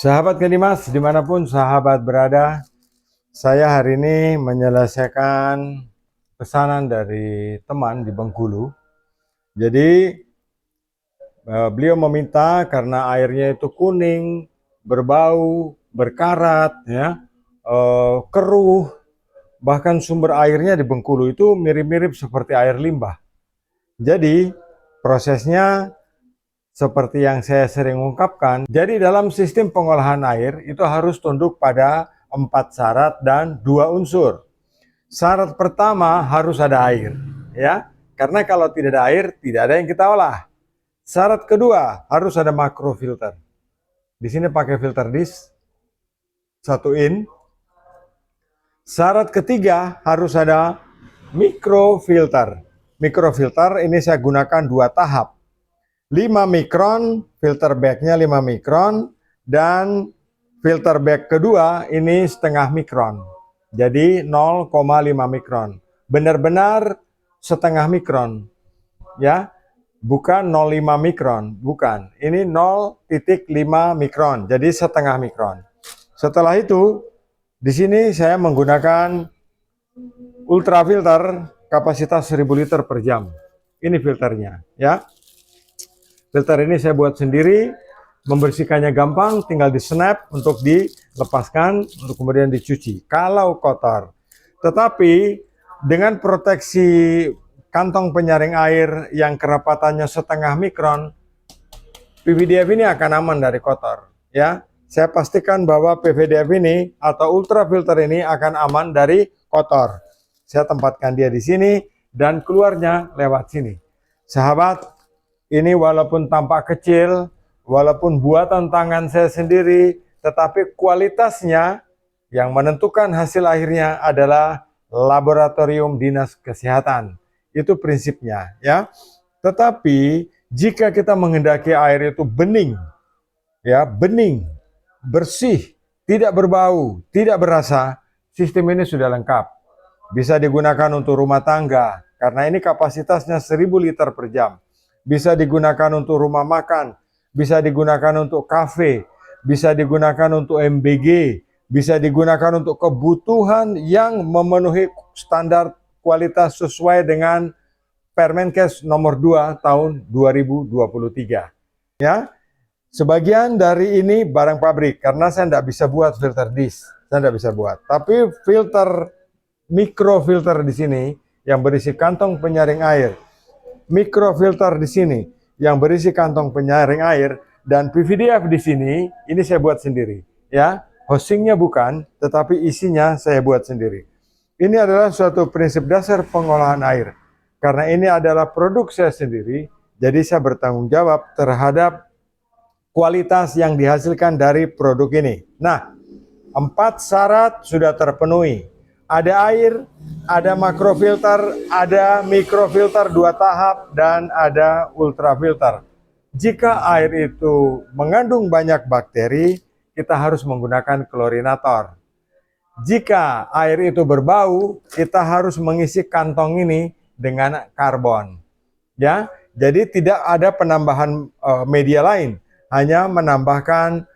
Sahabat Kedimas, dimanapun sahabat berada, saya hari ini menyelesaikan pesanan dari teman di Bengkulu. Jadi beliau meminta karena airnya itu kuning, berbau, berkarat, ya, keruh, bahkan sumber airnya di Bengkulu itu mirip-mirip seperti air limbah. Jadi prosesnya seperti yang saya sering ungkapkan, jadi dalam sistem pengolahan air itu harus tunduk pada 4 syarat dan 2 unsur. Syarat pertama harus ada air, ya, karena kalau tidak ada air tidak ada yang kita olah. Syarat kedua harus ada makrofilter. Di sini pakai filter disk 1 in. Syarat ketiga harus ada mikrofilter. Mikrofilter ini saya gunakan 2 tahap. 5 mikron, filter bagnya 5 mikron, dan filter bag kedua ini setengah mikron. Jadi 0,5 mikron. Benar-benar setengah mikron. Ya, bukan 0,5 mikron, bukan. Ini 0,5 mikron, jadi setengah mikron. Setelah itu, di sini saya menggunakan ultrafilter kapasitas 1000 liter per jam. Ini filternya, ya. Filter ini saya buat sendiri, membersihkannya gampang, tinggal di snap untuk dilepaskan, untuk kemudian dicuci kalau kotor. Tetapi dengan proteksi kantong penyaring air yang kerapatannya setengah mikron, PVDF ini akan aman dari kotor. Ya, saya pastikan bahwa PVDF ini atau ultrafilter ini akan aman dari kotor. Saya tempatkan dia di sini dan keluarnya lewat sini. Sahabat, ini walaupun tampak kecil, walaupun buatan tangan saya sendiri, tetapi kualitasnya yang menentukan hasil akhirnya adalah laboratorium dinas kesehatan. Itu prinsipnya, ya. Tetapi jika kita menghendaki air itu bening, ya, bening, bersih, tidak berbau, tidak berasa, sistem ini sudah lengkap. Bisa digunakan untuk rumah tangga karena ini kapasitasnya 1000 liter per jam. Bisa digunakan untuk rumah makan, bisa digunakan untuk kafe, bisa digunakan untuk MBG, bisa digunakan untuk kebutuhan yang memenuhi standar kualitas sesuai dengan Permenkes nomor 2 tahun 2023. Ya, sebagian dari ini barang pabrik karena saya tidak bisa buat filter disk, saya tidak bisa buat. Tapi filter mikrofilter di sini yang berisi kantong penyaring air, mikrofilter di sini yang berisi kantong penyaring air, dan PVDF di sini ini saya buat sendiri, ya. Hostingnya bukan, tetapi isinya saya buat sendiri. Ini adalah suatu prinsip dasar pengolahan air. Karena ini adalah produk saya sendiri, jadi saya bertanggung jawab terhadap kualitas yang dihasilkan dari produk ini. Nah, 4 syarat sudah terpenuhi. Ada air, ada makrofilter, ada mikrofilter 2 tahap, dan ada ultrafilter. Jika air itu mengandung banyak bakteri, kita harus menggunakan klorinator. Jika air itu berbau, kita harus mengisi kantong ini dengan karbon. Ya, jadi tidak ada penambahan media lain, hanya menambahkan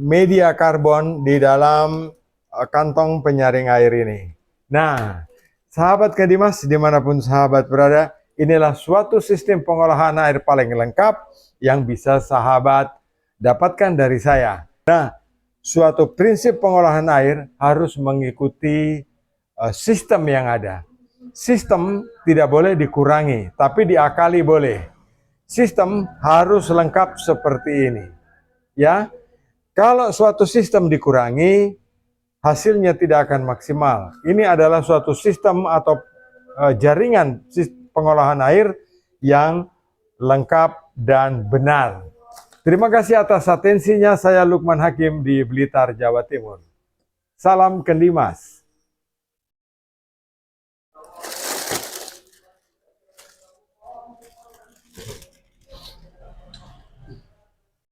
media karbon di dalam kantong penyaring air ini. Nah, sahabat Kedimas, dimanapun sahabat berada, inilah suatu sistem pengolahan air paling lengkap yang bisa sahabat dapatkan dari saya. Nah, suatu prinsip pengolahan air harus mengikuti sistem yang ada. Sistem tidak boleh dikurangi, tapi diakali boleh. Sistem harus lengkap seperti ini. Ya, kalau suatu sistem dikurangi, hasilnya tidak akan maksimal. Ini adalah suatu sistem atau jaringan pengolahan air yang lengkap dan benar. Terima kasih atas atensinya. Saya Lukman Hakim di Blitar, Jawa Timur. Salam Kendimas.